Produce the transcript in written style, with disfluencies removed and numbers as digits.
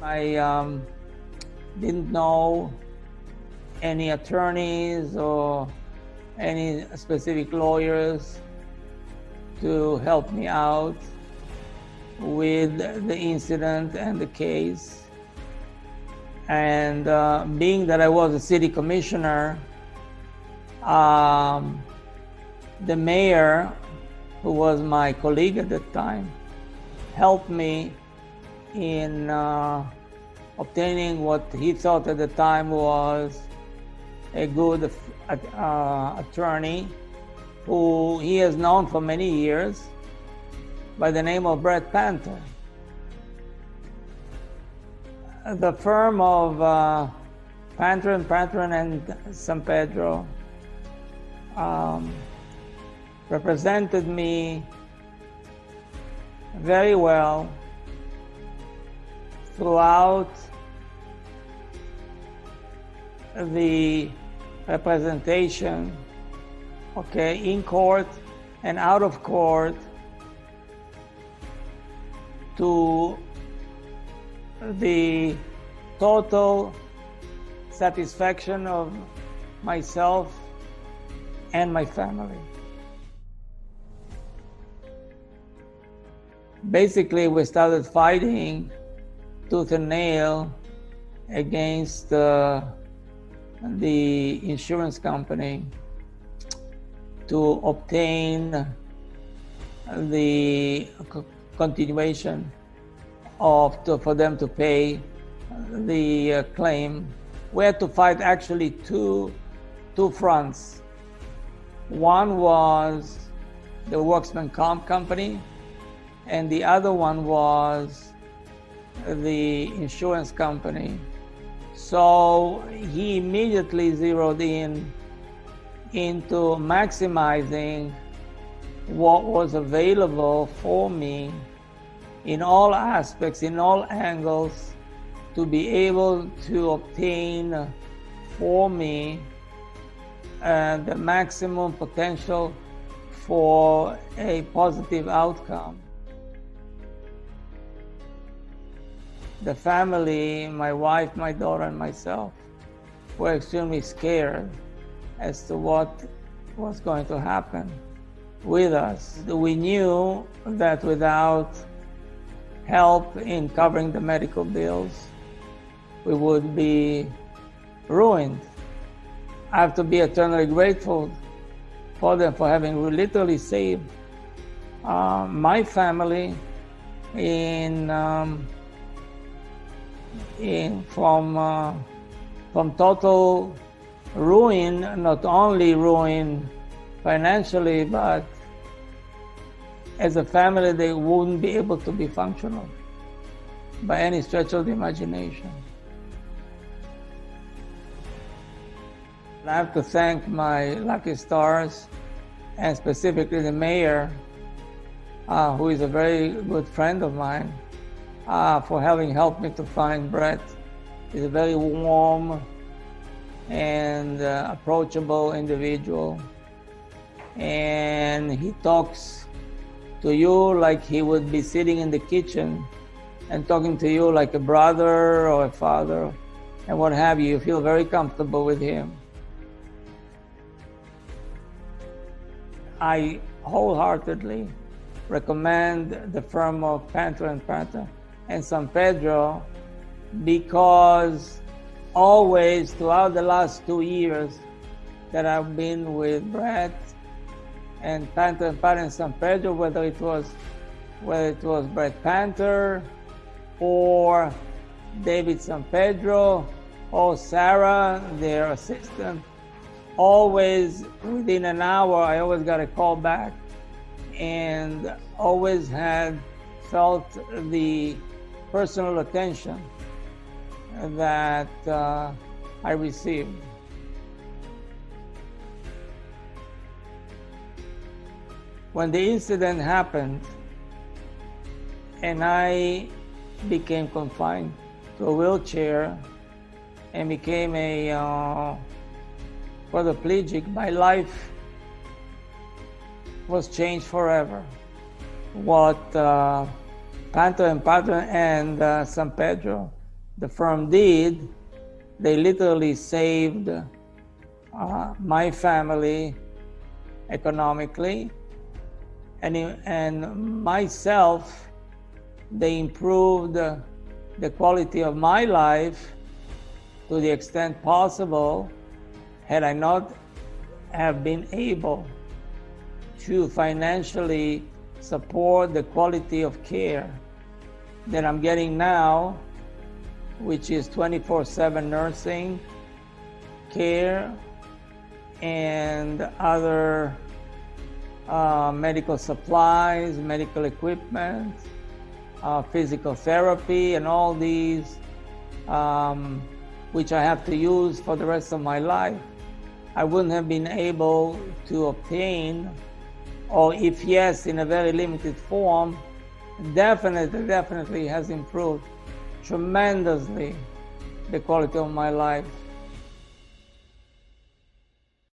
I didn't know any attorneys or any specific lawyers to help me out with the incident and the case. And being that I was a city commissioner, the mayor, who was my colleague at the time, helped me in obtaining what he thought at the time was a good attorney who he has known for many years by the name of Brett Panter. The firm of Panter and Sampedro represented me very well throughout the representation, in court and out of court, to the total satisfaction of myself and my family. Basically, we started fighting tooth and nail against the insurance company to obtain the continuation for them to pay the claim. We had to fight actually two fronts. One was the workman comp company, and the other one was the insurance company. So he immediately zeroed in into maximizing what was available for me in all aspects, in all angles, to be able to obtain for me the maximum potential for a positive outcome. The family, my wife, my daughter, and myself, were extremely scared as to what was going to happen with us. We knew that without help in covering the medical bills, we would be ruined. I have to be eternally grateful for them for having literally saved my family from total ruin, not only ruin financially, but as a family they wouldn't be able to be functional by any stretch of the imagination. I have to thank my lucky stars, and specifically the mayor, who is a very good friend of mine, for having helped me to find Brett. He's a very warm and approachable individual, and he talks to you like he would be sitting in the kitchen and talking to you like a brother or a father and what have you. You feel very comfortable with him. I wholeheartedly recommend the firm of Panter and Sampedro, because always throughout the last 2 years that I've been with Brett and Panter and Sampedro, whether it was Brett Panter or David Sampedro or Sarah, their assistant, always within an hour I always got a call back, and always had felt the personal attention that I received. When the incident happened and I became confined to a wheelchair and became a quadriplegic, my life was changed forever. What Panter and Sampedro the firm did, they literally saved my family economically, and myself. They improved the quality of my life to the extent possible. Had I not have been able to financially support the quality of care that I'm getting now, which is 24/7 nursing care and other medical supplies, medical equipment, physical therapy, and all these, which I have to use for the rest of my life, I wouldn't have been able to obtain, or if yes, in a very limited form. Definitely has improved tremendously the quality of my life.